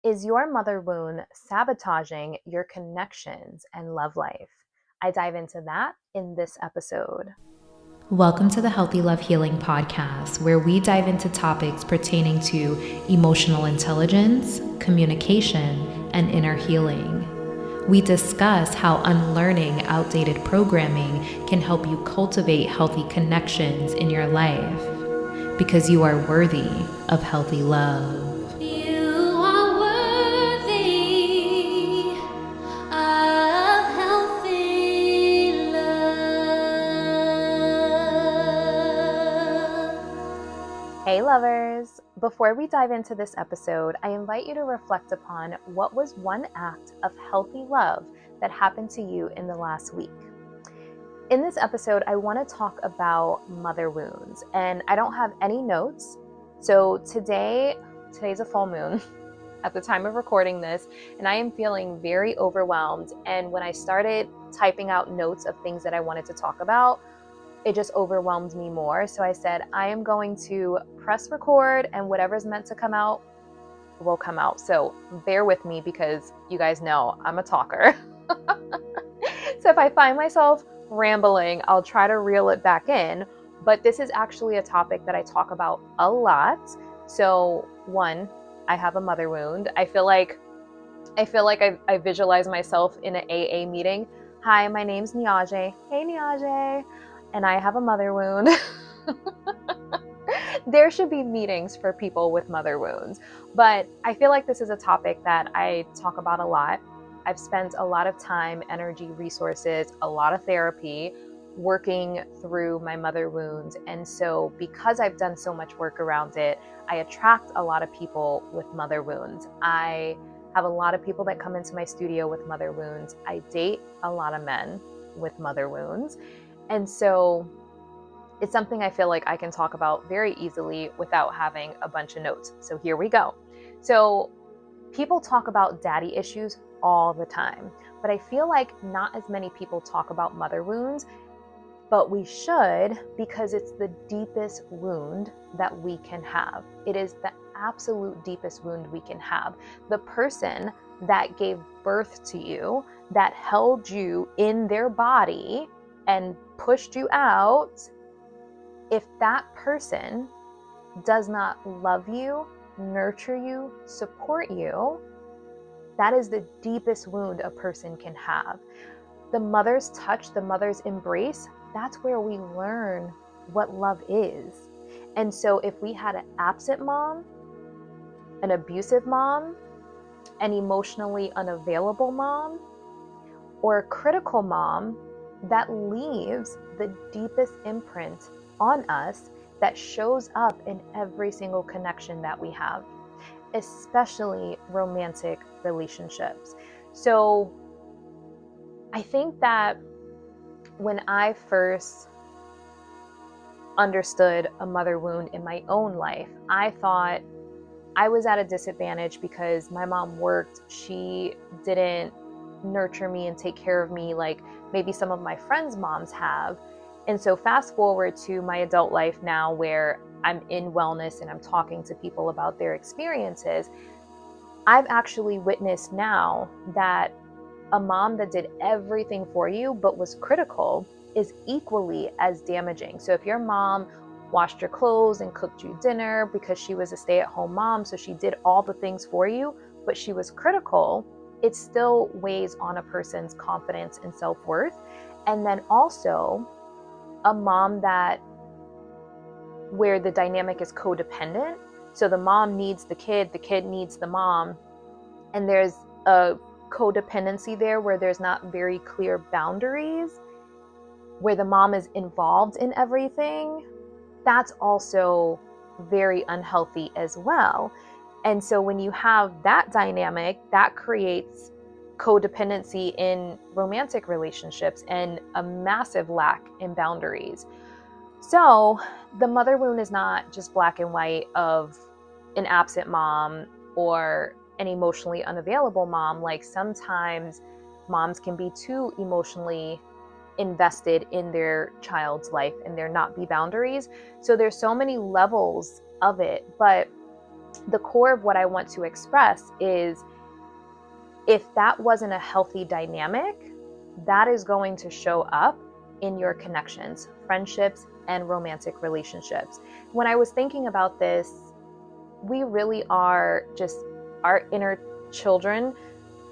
Is your mother wound sabotaging your connections and love life? I dive into that in this episode. Welcome to the Healthy Love Healing Podcast, where we dive into topics pertaining to emotional intelligence, communication, and inner healing. We discuss how unlearning outdated programming can help you cultivate healthy connections in your life, because you are worthy of healthy love. Hey lovers! Before we dive into this episode, I invite you to reflect upon what was one act of healthy love that happened to you in the last week. In this episode, I want to talk about mother wounds, and I don't have any notes. So today's a full moon at the time of recording this, and I am feeling very overwhelmed. And when I started typing out notes of things that I wanted to talk about, it just overwhelmed me more. So I said, I am going to press record, and whatever's meant to come out will come out. So bear with me, because you guys know I'm a talker. So if I find myself rambling, I'll try to reel it back in. But this is actually a topic that I talk about a lot. So one, I have a mother wound. I feel like I visualize myself in an AA meeting. Hi, my name's Niajae. Hey, Niajae. And I have a mother wound. There should be meetings for people with mother wounds. But I feel like this is a topic that I talk about a lot. I've spent a lot of time, energy, resources, a lot of therapy working through my mother wounds. And so because I've done so much work around it, I attract a lot of people with mother wounds. I have a lot of people that come into my studio with mother wounds. I date a lot of men with mother wounds. And so it's something I feel like I can talk about very easily without having a bunch of notes. So here we go. So people talk about daddy issues all the time, but I feel like not as many people talk about mother wounds, but we should, because it's the deepest wound that we can have. It is the absolute deepest wound we can have. The person that gave birth to you, that held you in their body and pushed you out, if that person does not love you, nurture you, support you, that is the deepest wound a person can have. The mother's touch, the mother's embrace, that's where we learn what love is. And so if we had an absent mom, an abusive mom, an emotionally unavailable mom, or a critical mom, that leaves the deepest imprint on us that shows up in every single connection that we have, especially romantic relationships. So I think that when I first understood a mother wound in my own life, I thought I was at a disadvantage because my mom worked. She didn't nurture me and take care of me like maybe some of my friends' moms have. And so fast forward to my adult life now, where I'm in wellness and I'm talking to people about their experiences, I've actually witnessed now that a mom that did everything for you but was critical is equally as damaging. So if your mom washed your clothes and cooked you dinner because she was a stay-at-home mom, so she did all the things for you, but she was critical, it still weighs on a person's confidence and self-worth. And then also a mom where the dynamic is codependent. So the mom needs the kid needs the mom, and there's a codependency there where there's not very clear boundaries, where the mom is involved in everything. That's also very unhealthy as well. And so when you have that dynamic, that creates codependency in romantic relationships and a massive lack in boundaries. So the mother wound is not just black and white of an absent mom or an emotionally unavailable mom. Like sometimes moms can be too emotionally invested in their child's life and there not be boundaries. So there's so many levels of it. But the core of what I want to express is, if that wasn't a healthy dynamic, that is going to show up in your connections, friendships, and romantic relationships. When I was thinking about this, we really are just our inner children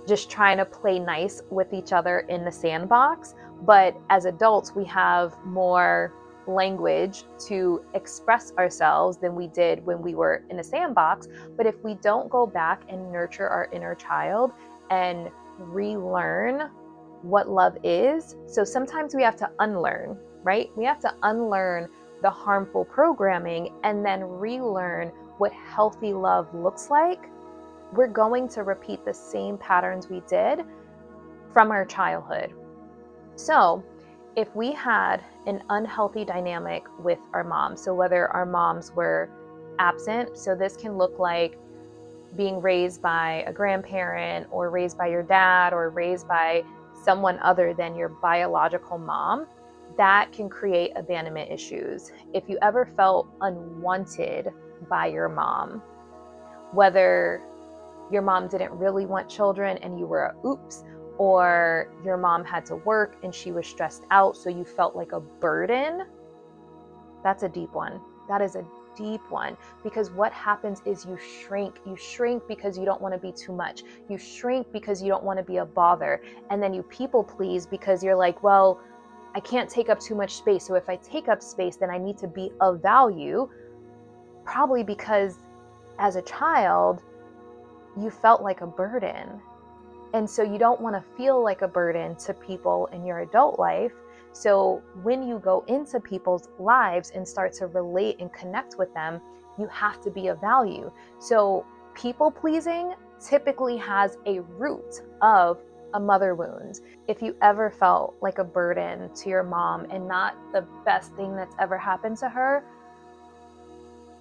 just trying to play nice with each other in the sandbox. But as adults, we have more language to express ourselves than we did when we were in a sandbox. But if we don't go back and nurture our inner child and relearn what love is, so sometimes we have to unlearn, right? We have to unlearn the harmful programming and then relearn what healthy love looks like. We're going to repeat the same patterns we did from our childhood. So if we had an unhealthy dynamic with our moms, so whether our moms were absent, so this can look like being raised by a grandparent or raised by your dad or raised by someone other than your biological mom, that can create abandonment issues. If you ever felt unwanted by your mom, whether your mom didn't really want children and you were a oops, or your mom had to work and she was stressed out, so you felt like a burden, that's a deep one. That is a deep one, because what happens is you shrink. You shrink because you don't want to be too much. You shrink because you don't want to be a bother. And then you people please because you're like, well, I can't take up too much space. So if I take up space, then I need to be of value. Probably because as a child, you felt like a burden. And so you don't want to feel like a burden to people in your adult life. So when you go into people's lives and start to relate and connect with them, you have to be of value. So people pleasing typically has a root of a mother wound. If you ever felt like a burden to your mom and not the best thing that's ever happened to her,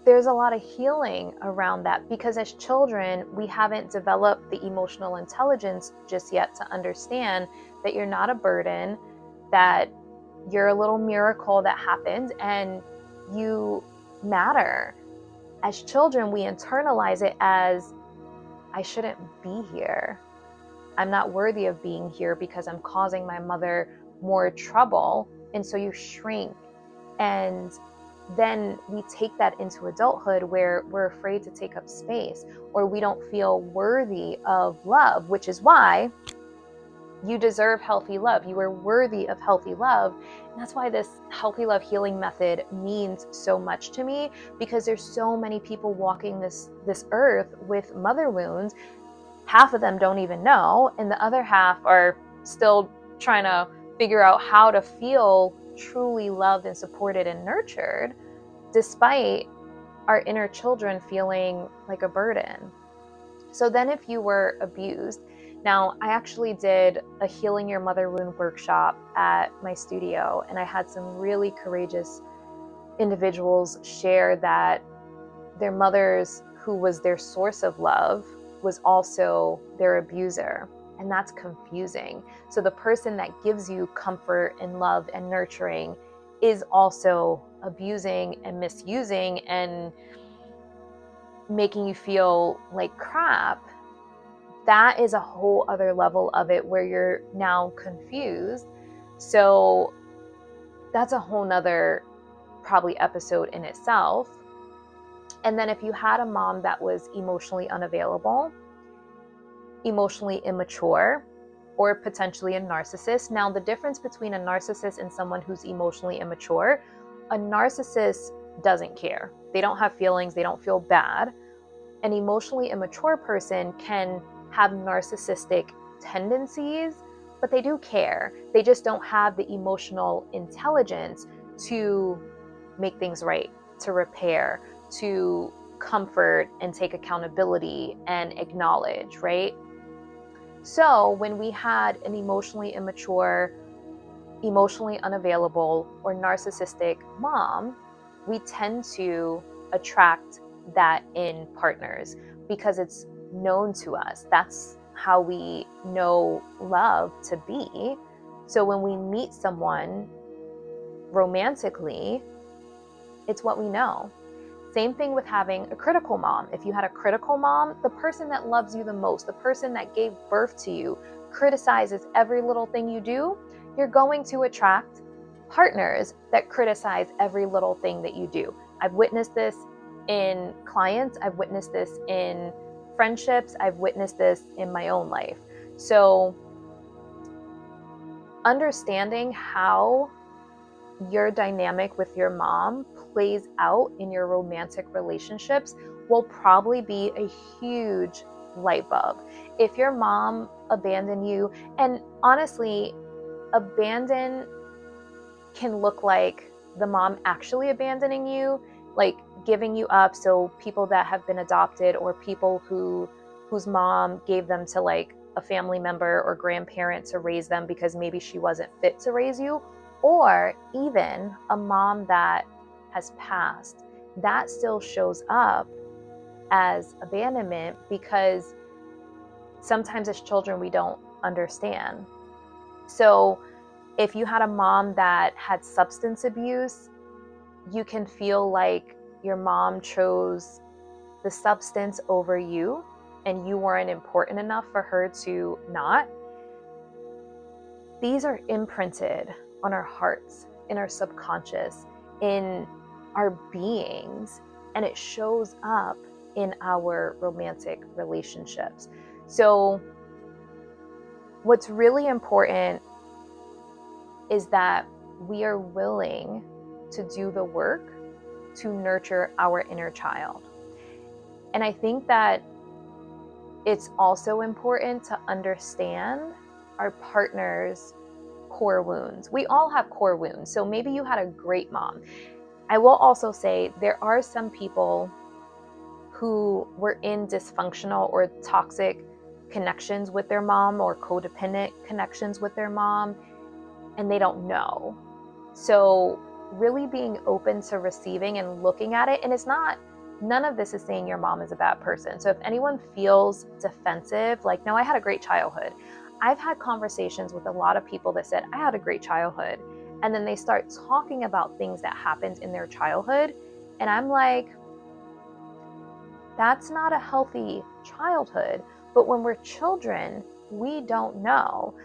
there's a lot of healing around that, because as children, we haven't developed the emotional intelligence just yet to understand that you're not a burden, that you're a little miracle that happened and you matter. As children, we internalize it as, I shouldn't be here. I'm not worthy of being here because I'm causing my mother more trouble. And so you shrink. And then we take that into adulthood where we're afraid to take up space, or we don't feel worthy of love, which is why you deserve healthy love. You are worthy of healthy love. And that's why this healthy love healing method means so much to me, because there's so many people walking this earth with mother wounds. Half of them don't even know, and the other half are still trying to figure out how to feel truly loved and supported and nurtured, despite our inner children feeling like a burden. So then if you were abused, now I actually did a Healing Your Mother Wound workshop at my studio, and I had some really courageous individuals share that their mothers, who was their source of love, was also their abuser. And that's confusing. So the person that gives you comfort and love and nurturing is also abusing and misusing and making you feel like crap. That is a whole other level of it where you're now confused. So that's a whole nother probably episode in itself. And then if you had a mom that was emotionally unavailable, emotionally immature, or potentially a narcissist. Now, the difference between a narcissist and someone who's emotionally immature, a narcissist doesn't care. They don't have feelings. They don't feel bad. An emotionally immature person can have narcissistic tendencies, but they do care. They just don't have the emotional intelligence to make things right, to repair, to comfort and take accountability and acknowledge, right? So when we had an emotionally immature, emotionally unavailable, or narcissistic mom, we tend to attract that in partners because it's known to us. That's how we know love to be. So when we meet someone romantically, it's what we know. Same thing with having a critical mom. If you had a critical mom, the person that loves you the most, the person that gave birth to you, criticizes every little thing you do, you're going to attract partners that criticize every little thing that you do. I've witnessed this in clients, I've witnessed this in friendships, I've witnessed this in my own life. So understanding how your dynamic with your mom plays out in your romantic relationships will probably be a huge light bulb. If your mom abandoned you, and honestly, abandon can look like the mom actually abandoning you, like giving you up. So people that have been adopted, or people whose mom gave them to like a family member or grandparent to raise them because maybe she wasn't fit to raise you, or even a mom that has passed, that still shows up as abandonment, because sometimes as children we don't understand. So if you had a mom that had substance abuse, you can feel like your mom chose the substance over you and you weren't important enough for her to not. These are imprinted on our hearts, in our subconscious, in our beings, and it shows up in our romantic relationships. So what's really important is that we are willing to do the work to nurture our inner child. And I think that it's also important to understand our partner's core wounds. We all have core wounds. So maybe you had a great mom. I will also say there are some people who were in dysfunctional or toxic connections with their mom, or codependent connections with their mom, and they don't know. So really being open to receiving and looking at it. And it's not, none of this is saying your mom is a bad person. So if anyone feels defensive, like, no, I had a great childhood. I've had conversations with a lot of people that said, I had a great childhood. And then they start talking about things that happened in their childhood. And I'm like, that's not a healthy childhood. But when we're children, we don't know.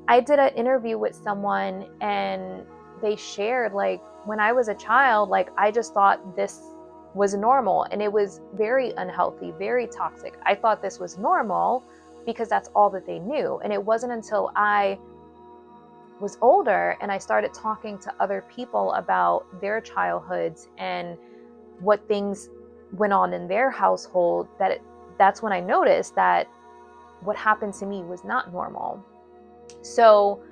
I did an interview with someone and they shared, like, when I was a child, like, I just thought this was normal, and it was very unhealthy, very toxic. I thought this was normal because that's all that they knew. And it wasn't until I was older and I started talking to other people about their childhoods and what things went on in their household that's when I noticed that what happened to me was not normal. So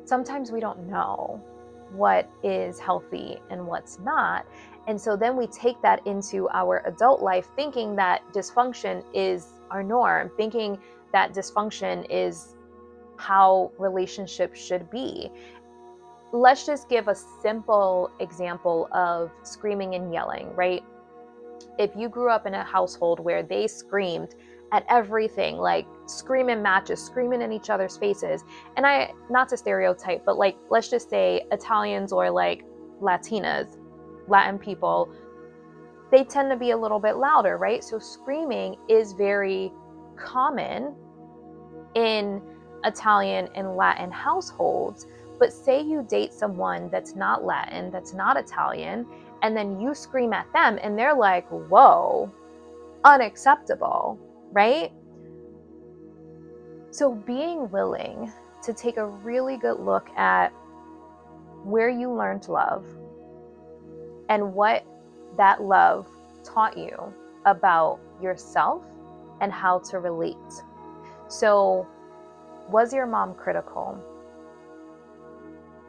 sometimes we don't know what is healthy and what's not. And so then we take that into our adult life, thinking that dysfunction is our norm, thinking that dysfunction is how relationships should be. Let's just give a simple example of screaming and yelling, right? If you grew up in a household where they screamed at everything, like screaming matches, screaming in each other's faces, and I, not to stereotype, but like, let's just say Italians or like Latinas, Latin people, they tend to be a little bit louder, right? So screaming is very common in Italian and Latin households. But say you date someone that's not Latin, that's not Italian, and then you scream at them and they're like, whoa, unacceptable, right? So being willing to take a really good look at where you learned love and what that love taught you about yourself and how to relate. So was your mom critical?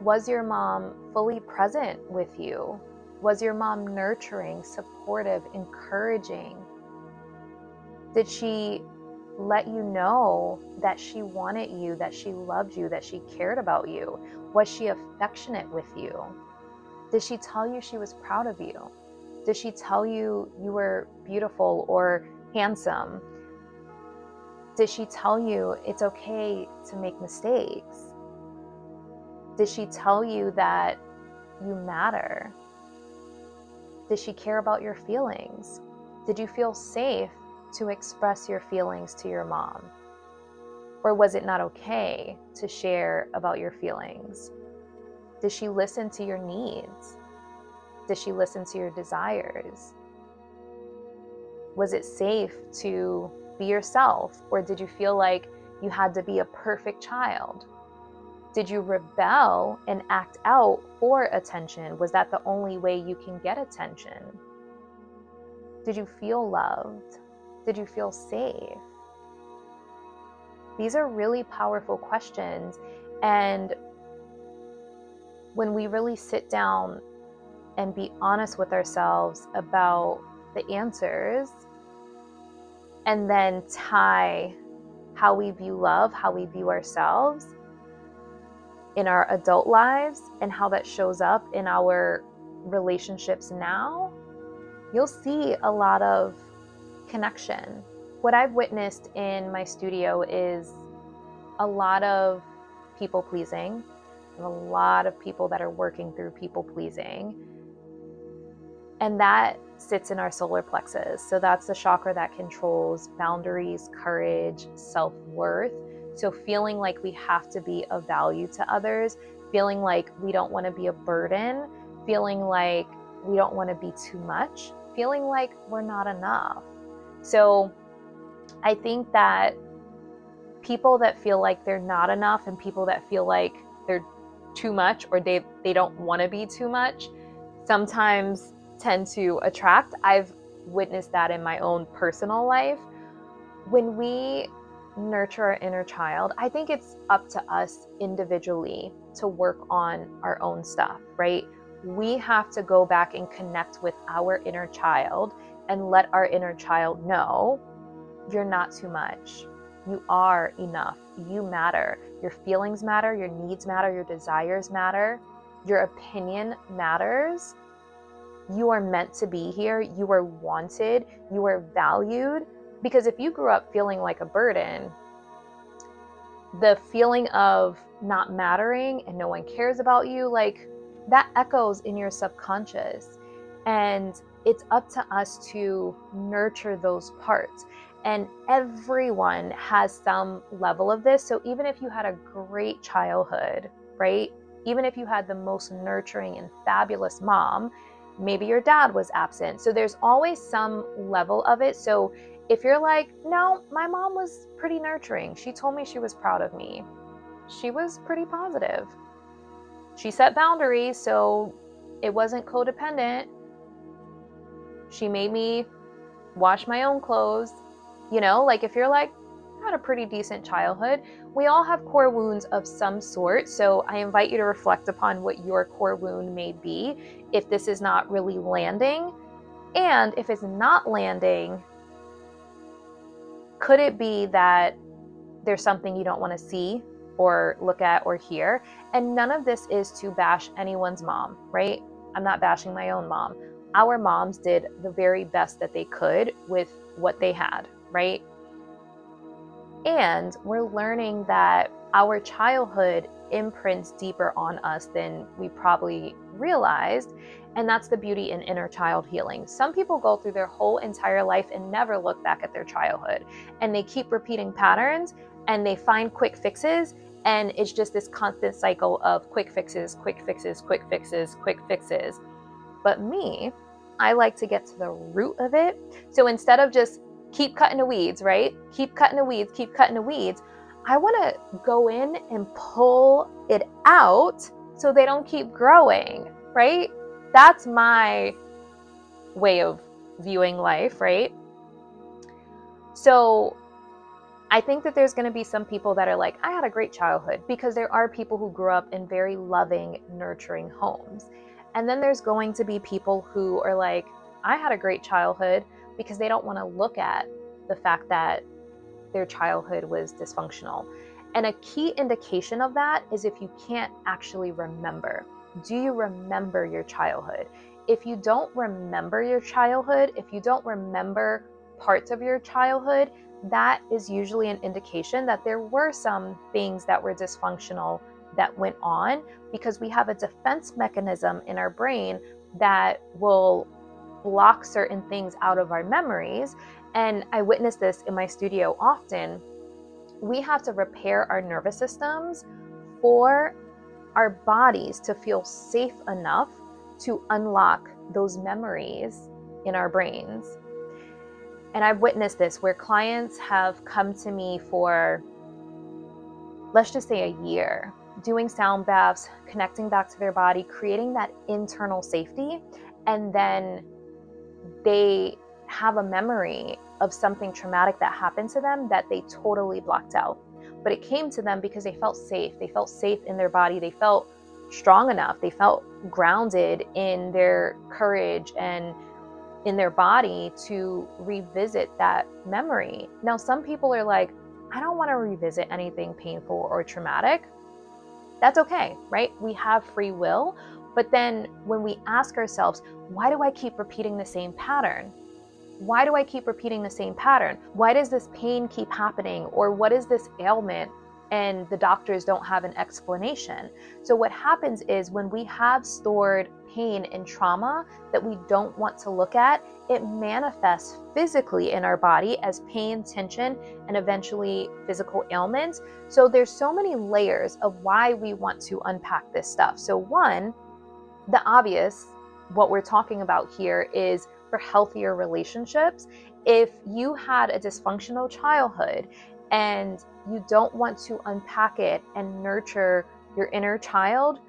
Was your mom fully present with you? Was your mom nurturing, supportive, encouraging? Did she let you know that she wanted you, that she loved you, that she cared about you? Was she affectionate with you? Did she tell you she was proud of you? Did she tell you you were beautiful or handsome? Did she tell you it's okay to make mistakes? Did she tell you that you matter? Did she care about your feelings? Did you feel safe to express your feelings to your mom? Or was it not okay to share about your feelings? Did she listen to your needs? Did she listen to your desires? Was it safe to be yourself? Or did you feel like you had to be a perfect child? Did you rebel and act out for attention? Was that the only way you can get attention? Did you feel loved? Did you feel safe? These are really powerful questions. And when we really sit down and be honest with ourselves about the answers, and then tie how we view love, how we view ourselves in our adult lives, and how that shows up in our relationships now, you'll see a lot of connection. What I've witnessed in my studio is a lot of people pleasing, and a lot of people that are working through people pleasing. And that sits in our solar plexus. So that's the chakra that controls boundaries, courage, self-worth. So feeling like we have to be of value to others, feeling like we don't want to be a burden, feeling like we don't want to be too much, feeling like we're not enough. So I think that people that feel like they're not enough and people that feel like they're too much, or they don't want to be too much, sometimes tend to attract. I've witnessed that in my own personal life. When we nurture our inner child, I think it's up to us individually to work on our own stuff, right? We have to go back and connect with our inner child and let our inner child know, you're not too much. You are enough. You matter. Your feelings matter. Your needs matter. Your desires matter. Your opinion matters. You are meant to be here. You are wanted. You are valued. Because if you grew up feeling like a burden, the feeling of not mattering and no one cares about you, like that echoes in your subconscious. And it's up to us to nurture those parts. And everyone has some level of this. So even if you had a great childhood, right? Even if you had the most nurturing and fabulous mom, maybe your dad was absent. So there's always some level of it. So if you're like, no, my mom was pretty nurturing. She told me she was proud of me. She was pretty positive. She set boundaries, so it wasn't codependent. She made me wash my own clothes. You know, like if you're like, I had a pretty decent childhood, we all have core wounds of some sort. So I invite you to reflect upon what your core wound may be if this is not really landing. And if it's not landing, could it be that there's something you don't want to see or look at or hear? And none of this is to bash anyone's mom, right? I'm not bashing my own mom. Our moms did the very best that they could with what they had, right? And we're learning that our childhood imprints deeper on us than we probably realized. And that's the beauty in inner child healing. Some people go through their whole entire life and never look back at their childhood. And they keep repeating patterns and they find quick fixes. And it's just this constant cycle of quick fixes, quick fixes, quick fixes, quick fixes. But me, I like to get to the root of it. So instead of just keep cutting the weeds, right? Keep cutting the weeds, keep cutting the weeds. I want to go in and pull it out so they don't keep growing, right? That's my way of viewing life, right? So I think that there's going to be some people that are like, I had a great childhood, because there are people who grew up in very loving, nurturing homes. And then there's going to be people who are like, I had a great childhood, because they don't want to look at the fact that their childhood was dysfunctional. And a key indication of that is if you can't actually remember. Do you remember your childhood? If you don't remember your childhood, if you don't remember parts of your childhood, that is usually an indication that there were some things that were dysfunctional that went on, because we have a defense mechanism in our brain that will block certain things out of our memories. And I witness this in my studio often. We have to repair our nervous systems for our bodies to feel safe enough to unlock those memories in our brains. And I've witnessed this where clients have come to me for, let's just say, a year, doing sound baths, connecting back to their body, creating that internal safety. And then they have a memory of something traumatic that happened to them that they totally blocked out. But it came to them because they felt safe. They felt safe in their body. They felt strong enough. They felt grounded in their courage and in their body to revisit that memory. Now, some people are like, I don't want to revisit anything painful or traumatic. That's okay, right? We have free will. But then when we ask ourselves, why do I keep repeating the same pattern? Why do I keep repeating the same pattern? Why does this pain keep happening? Or what is this ailment? And the doctors don't have an explanation. So what happens is when we have stored pain and trauma that we don't want to look at, it manifests physically in our body as pain, tension, and eventually physical ailments. So there's so many layers of why we want to unpack this stuff. So one, the obvious, what we're talking about here is for healthier relationships. If you had a dysfunctional childhood and you don't want to unpack it and nurture your inner child,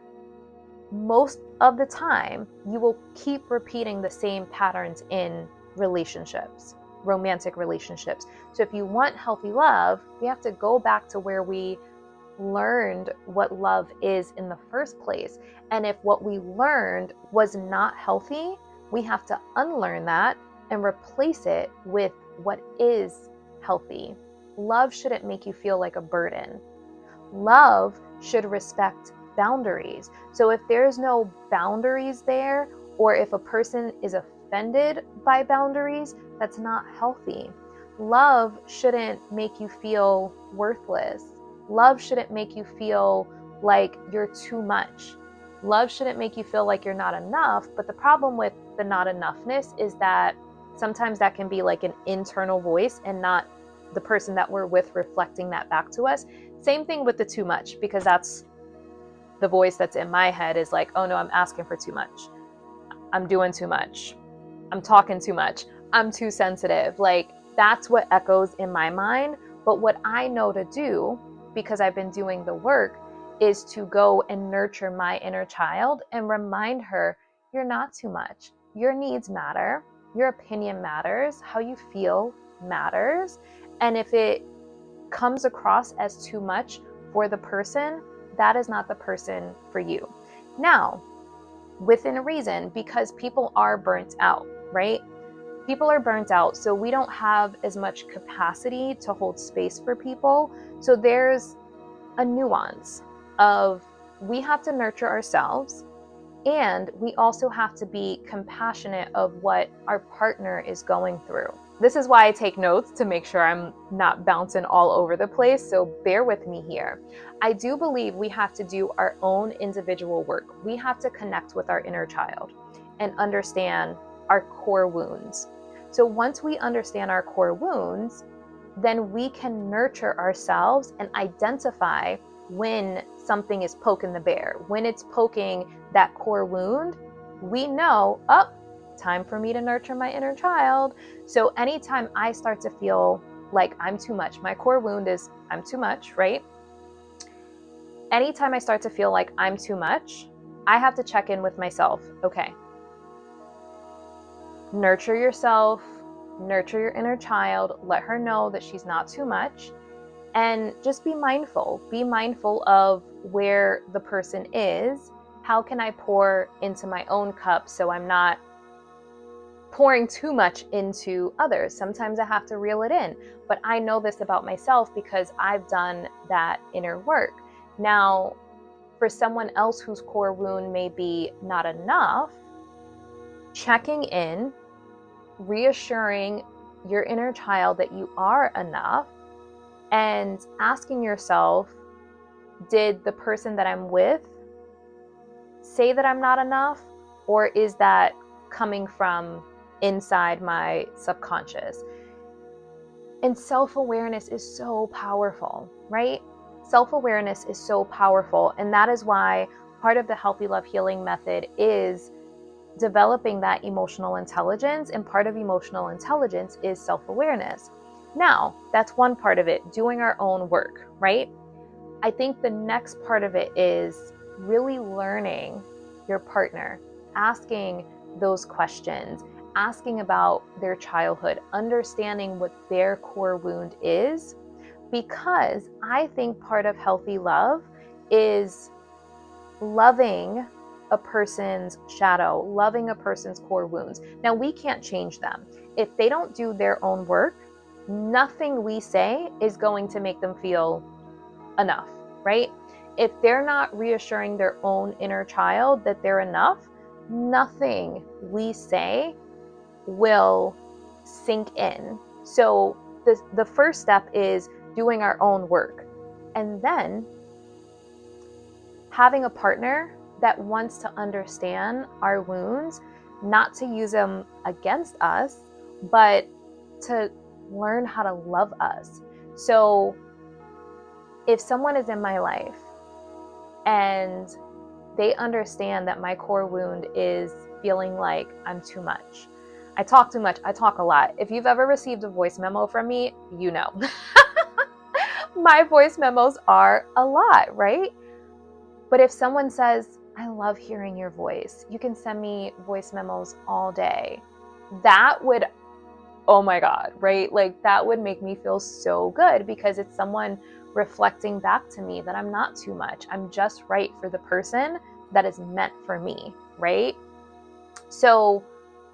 most of the time you will keep repeating the same patterns in relationships, romantic relationships. So if you want healthy love, we have to go back to where we learned what love is in the first place. And if what we learned was not healthy, we have to unlearn that and replace it with what is healthy. Love shouldn't make you feel like a burden. Love should respect boundaries. So if there's no boundaries there, or if a person is offended by boundaries, that's not healthy. Love shouldn't make you feel worthless. Love shouldn't make you feel like you're too much. Love shouldn't make you feel like you're not enough. But the problem with the not enoughness is that sometimes that can be like an internal voice and not the person that we're with reflecting that back to us. Same thing with the too much, because that's the voice that's in my head is like, oh no, I'm asking for too much. I'm doing too much. I'm talking too much. I'm too sensitive. Like that's what echoes in my mind. But what I know to do, because I've been doing the work, is to go and nurture my inner child and remind her, you're not too much. Your needs matter. Your opinion matters. How you feel matters. And if it comes across as too much for the person, that is not the person for you. Now, within reason, because people are burnt out, right? People are burnt out, so we don't have as much capacity to hold space for people. So there's a nuance of we have to nurture ourselves, and we also have to be compassionate of what our partner is going through. This is why I take notes to make sure I'm not bouncing all over the place, so bear with me here. I do believe we have to do our own individual work. We have to connect with our inner child and understand our core wounds. So once we understand our core wounds, then we can nurture ourselves and identify when something is poking the bear. When it's poking that core wound, we know, oh, time for me to nurture my inner child. So anytime I start to feel like I'm too much, my core wound is I'm too much, right? Anytime I start to feel like I'm too much, I have to check in with myself. Okay, nurture yourself, nurture your inner child, let her know that she's not too much, and just be mindful. Be mindful of where the person is. How can I pour into my own cup so I'm not pouring too much into others? Sometimes I have to reel it in, but I know this about myself because I've done that inner work. Now, for someone else whose core wound may be not enough, checking in, reassuring your inner child that you are enough, and asking yourself, did the person that I'm with say that I'm not enough? Or is that coming from inside my subconscious. And self-awareness is so powerful, right? Self-awareness is so powerful. And that is why part of the Healthy Love Healing method is developing that emotional intelligence. And part of emotional intelligence is self-awareness. Now, that's one part of it, doing our own work, right? I think the next part of it is really learning your partner, asking those questions, asking about their childhood, understanding what their core wound is, because I think part of healthy love is loving a person's shadow, loving a person's core wounds. Now, we can't change them. If they don't do their own work, nothing we say is going to make them feel enough, right? If they're not reassuring their own inner child that they're enough, nothing we say will sink in. So the first step is doing our own work, and then having a partner that wants to understand our wounds, not to use them against us, but to learn how to love us. So if someone is in my life and they understand that my core wound is feeling like I'm too much, I talk too much, I talk a lot. If you've ever received a voice memo from me, you know. My voice memos are a lot, right? But if someone says, I love hearing your voice, you can send me voice memos all day, that would, oh my God, right? Like that would make me feel so good, because it's someone reflecting back to me that I'm not too much. I'm just right for the person that is meant for me, right? So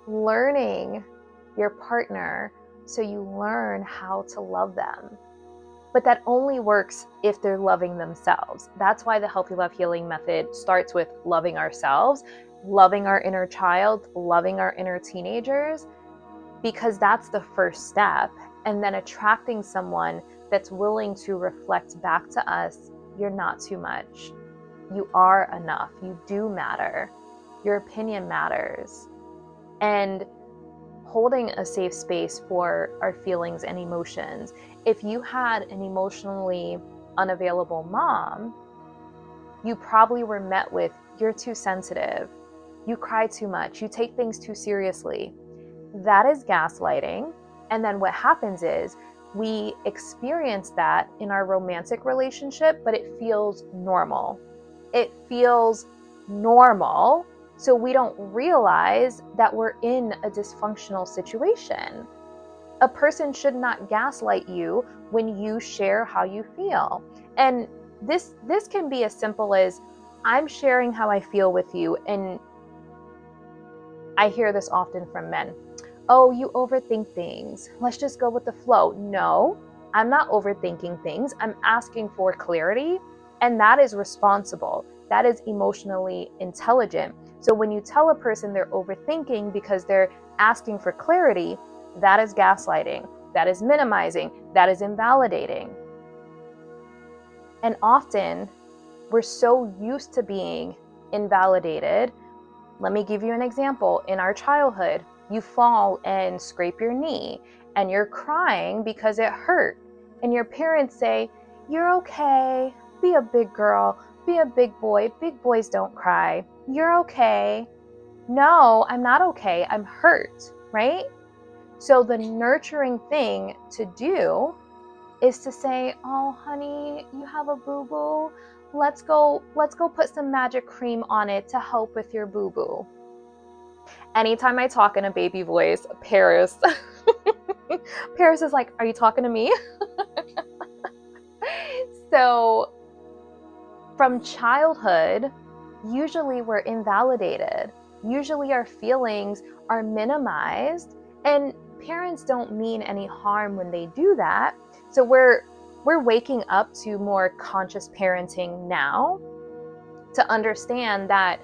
learning your partner so you learn how to love them. But that only works if they're loving themselves. That's why the Healthy Love Healing method starts with loving ourselves, loving our inner child, loving our inner teenagers, because that's the first step. And then attracting someone that's willing to reflect back to us, you're not too much. You are enough. You do matter. Your opinion matters. And holding a safe space for our feelings and emotions. If you had an emotionally unavailable mom, you probably were met with, you're too sensitive, you cry too much, you take things too seriously. That is gaslighting. And then what happens is we experience that in our romantic relationship, but it feels normal. It feels normal. So we don't realize that we're in a dysfunctional situation. A person should not gaslight you when you share how you feel. And this can be as simple as, I'm sharing how I feel with you. And I hear this often from men. Oh, you overthink things. Let's just go with the flow. No, I'm not overthinking things. I'm asking for clarity. And that is responsible. That is emotionally intelligent. So when you tell a person they're overthinking because they're asking for clarity, that is gaslighting. That is minimizing. That is invalidating. And often we're so used to being invalidated. Let me give you an example. In our childhood, you fall and scrape your knee and you're crying because it hurt. And your parents say, you're okay. Be a big girl. Be a big boy. Big boys don't cry. You're okay. No, I'm not okay. I'm hurt, right? So the nurturing thing to do is to say, oh, honey, you have a boo-boo. Let's go put some magic cream on it to help with your boo-boo. Anytime I talk in a baby voice, Paris is like, are you talking to me? So from childhood, usually we're invalidated. Usually our feelings are minimized, and parents don't mean any harm when they do that. So we're waking up to more conscious parenting now to understand that,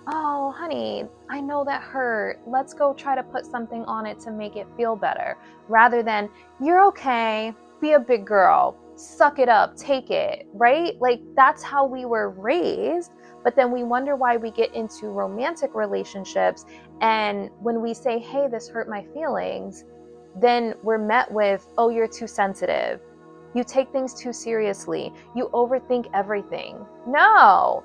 oh, honey, I know that hurt. Let's go try to put something on it to make it feel better. Rather than, you're okay, be a big girl. suck it up, take it, right? Like that's how we were raised. But then we wonder why we get into romantic relationships. And when we say, hey, this hurt my feelings, then we're met with, oh, you're too sensitive. You take things too seriously. You overthink everything. No.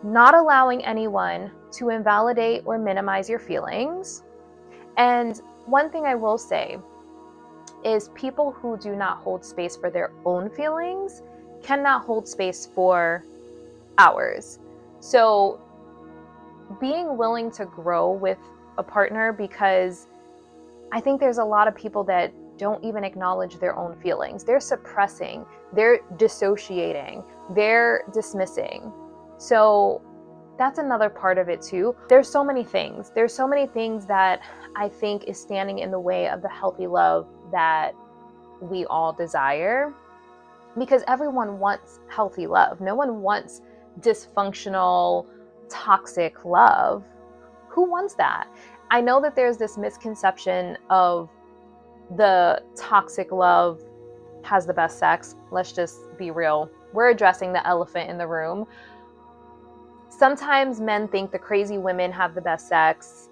Not allowing anyone to invalidate or minimize your feelings. And one thing I will say is people who do not hold space for their own feelings cannot hold space for ours. So being willing to grow with a partner, because I think there's a lot of people that don't even acknowledge their own feelings. They're suppressing, they're dissociating, they're dismissing. So that's another part of it too. There's so many things. There's so many things that I think is standing in the way of the healthy love that we all desire, because everyone wants healthy love. No one wants dysfunctional, toxic love. Who wants that? I know that there's this misconception of the toxic love has the best sex. Let's just be real. We're addressing the elephant in the room. Sometimes men think the crazy women have the best sex.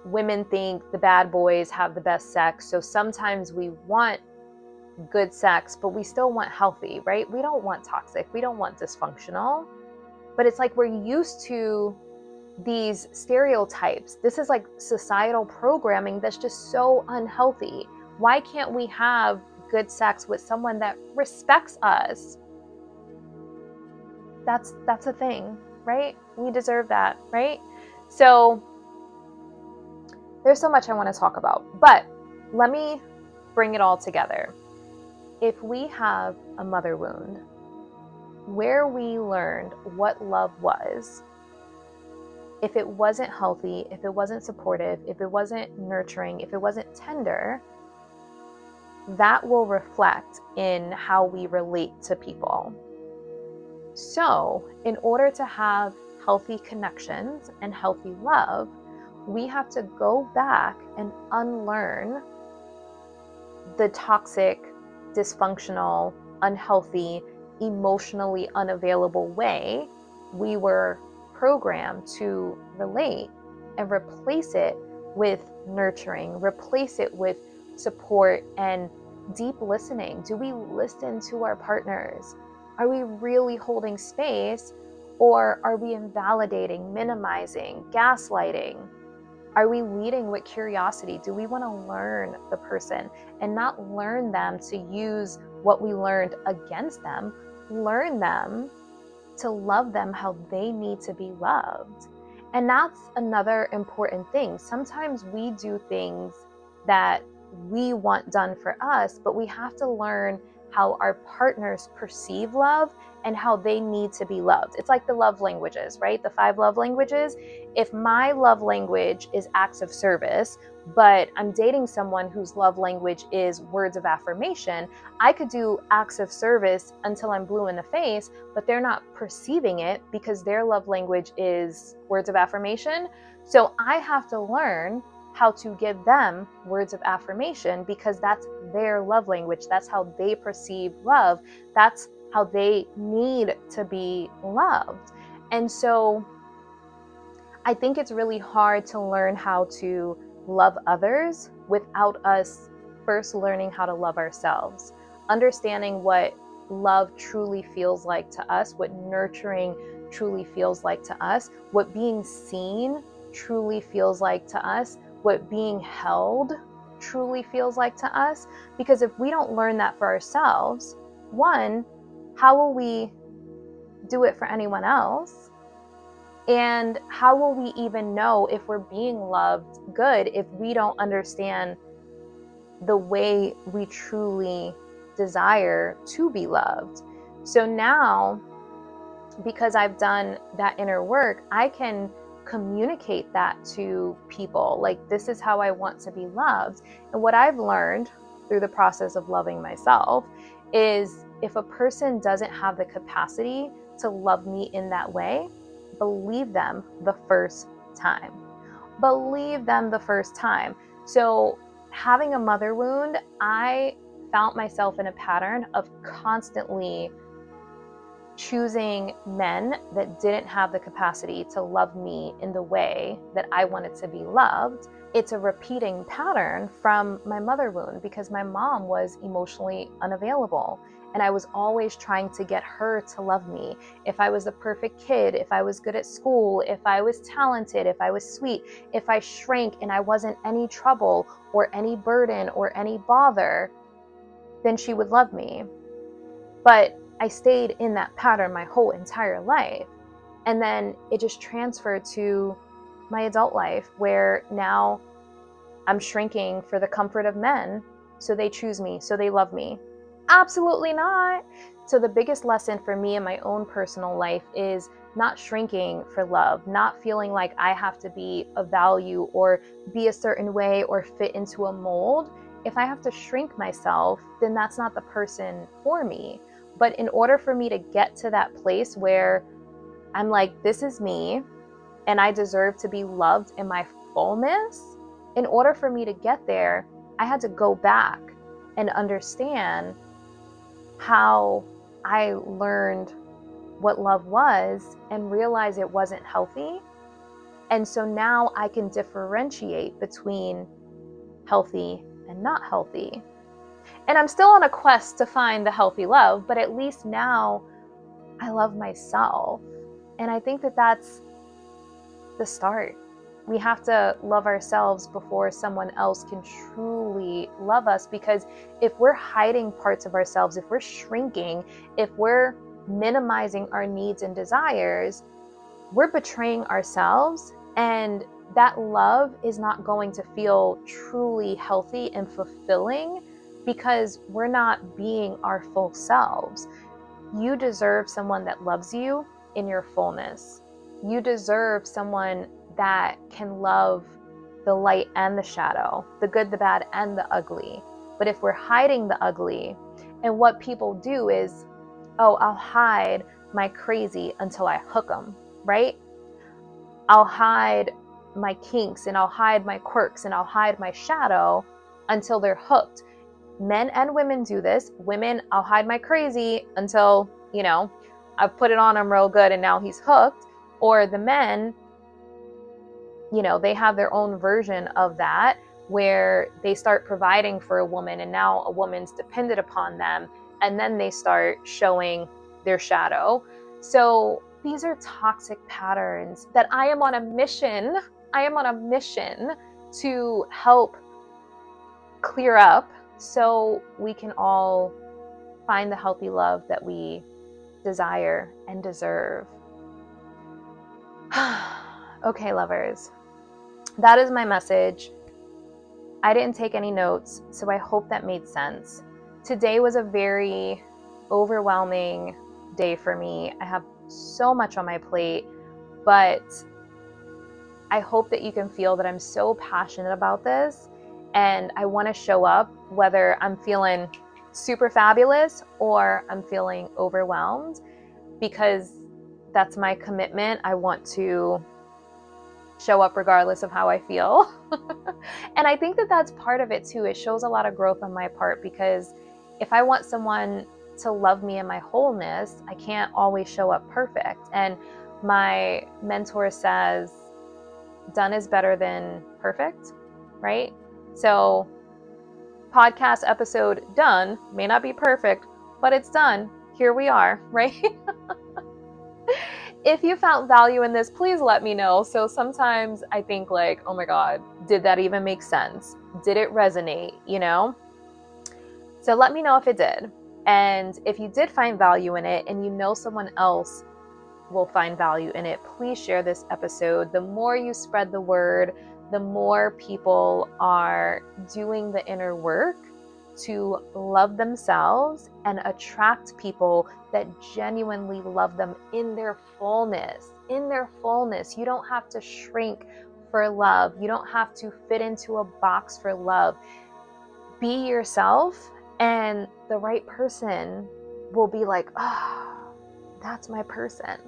Women think the bad boys have the best sex. So sometimes we want good sex, but we still want healthy, right? We don't want toxic. We don't want dysfunctional. But it's like we're used to these stereotypes. This is like societal programming that's just so unhealthy. Why can't we have good sex with someone that respects us? That's a thing, right? We deserve that, right? So there's so much I want to talk about, but let me bring it all together. If we have a mother wound where we learned what love was, if it wasn't healthy, if it wasn't supportive, if it wasn't nurturing, if it wasn't tender, that will reflect in how we relate to people. So, in order to have healthy connections and healthy love, we have to go back and unlearn the toxic, dysfunctional, unhealthy, emotionally unavailable way we were programmed to relate, and replace it with nurturing, replace it with support and deep listening. Do we listen to our partners? Are we really holding space, or are we invalidating, minimizing, gaslighting? Are we leading with curiosity? Do we want to learn the person and not learn them to use what we learned against them? Learn them to love them how they need to be loved. And that's another important thing. Sometimes we do things that we want done for us, but we have to learn how our partners perceive love and how they need to be loved. It's like the love languages, right? The 5 love languages. If my love language is acts of service, but I'm dating someone whose love language is words of affirmation, I could do acts of service until I'm blue in the face, but they're not perceiving it because their love language is words of affirmation. So I have to learn how to give them words of affirmation, because that's their love language. That's how they perceive love. That's how they need to be loved. And so I think it's really hard to learn how to love others without us first learning how to love ourselves, understanding what love truly feels like to us, what nurturing truly feels like to us, what being seen truly feels like to us, what being held truly feels like to us. Because if we don't learn that for ourselves, one, how will we do it for anyone else? And how will we even know if we're being loved good if we don't understand the way we truly desire to be loved? So now, because I've done that inner work, I can communicate that to people. Like, this is how I want to be loved. And what I've learned through the process of loving myself is, if a person doesn't have the capacity to love me in that way, believe them the first time. Believe them the first time. So having a mother wound, I found myself in a pattern of constantly choosing men that didn't have the capacity to love me in the way that I wanted to be loved. It's a repeating pattern from my mother wound because my mom was emotionally unavailable. And I was always trying to get her to love me. If I was the perfect kid, if I was good at school, if I was talented, if I was sweet, if I shrank and I wasn't any trouble or any burden or any bother, then she would love me. But I stayed in that pattern my whole entire life. And then it just transferred to my adult life where now I'm shrinking for the comfort of men. So they choose me, so they love me. Absolutely not. So the biggest lesson for me in my own personal life is not shrinking for love, not feeling like I have to be of value or be a certain way or fit into a mold. If I have to shrink myself, then that's not the person for me. But in order for me to get to that place where I'm like, this is me and I deserve to be loved in my fullness, in order for me to get there, I had to go back and understand how I learned what love was and realize it wasn't healthy. And so now I can differentiate between healthy and not healthy. And I'm still on a quest to find the healthy love, but at least now I love myself. And I think that that's the start. We have to love ourselves before someone else can truly love us, because if we're hiding parts of ourselves, if we're shrinking, if we're minimizing our needs and desires, we're betraying ourselves, and that love is not going to feel truly healthy and fulfilling because we're not being our full selves. You deserve someone that loves you in your fullness. You deserve someone that can love the light and the shadow, the good, the bad, and the ugly. But if we're hiding the ugly, and what people do is, oh, I'll hide my crazy until I hook them, right? I'll hide my kinks and I'll hide my quirks and I'll hide my shadow until they're hooked. Men and women do this. Women, I'll hide my crazy until, I've put it on him real good and now he's hooked. Or the men, they have their own version of that where they start providing for a woman and now a woman's dependent upon them. And then they start showing their shadow. So these are toxic patterns that I am on a mission to help clear up so we can all find the healthy love that we desire and deserve. Okay, lovers, that is my message. I didn't take any notes, so I hope that made sense. Today was a very overwhelming day for me. I have so much on my plate, but I hope that you can feel that I'm so passionate about this and I want to show up whether I'm feeling super fabulous or I'm feeling overwhelmed, because that's my commitment. I want to show up regardless of how I feel. And I think that that's part of it too. It shows a lot of growth on my part, because if I want someone to love me in my wholeness, I can't always show up perfect. And my mentor says, done is better than perfect, right? So podcast episode done may not be perfect, but it's done. Here we are, right? If you found value in this, please let me know. So sometimes I think like, oh my God, did that even make sense? Did it resonate, So let me know if it did. And if you did find value in it and someone else will find value in it, please share this episode. The more you spread the word, the more people are doing the inner work to love themselves and attract people that genuinely love them in their fullness. In their fullness. You don't have to shrink for love. You don't have to fit into a box for love. Be yourself, and the right person will be like, oh, that's my person.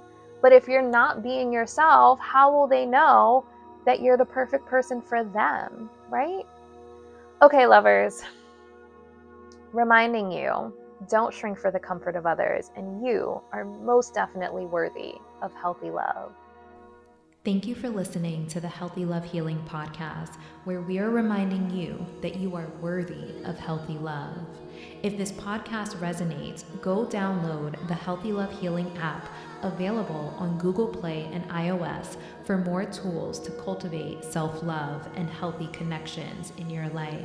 But if you're not being yourself, how will they know that you're the perfect person for them, right? Okay, lovers. reminding you, don't shrink for the comfort of others, and you are most definitely worthy of healthy love. Thank you for listening to the Healthy Love Healing podcast, where we are reminding you that you are worthy of healthy love. If this podcast resonates, go download the Healthy Love Healing app, available on Google Play and iOS, for more tools to cultivate self-love and healthy connections in your life.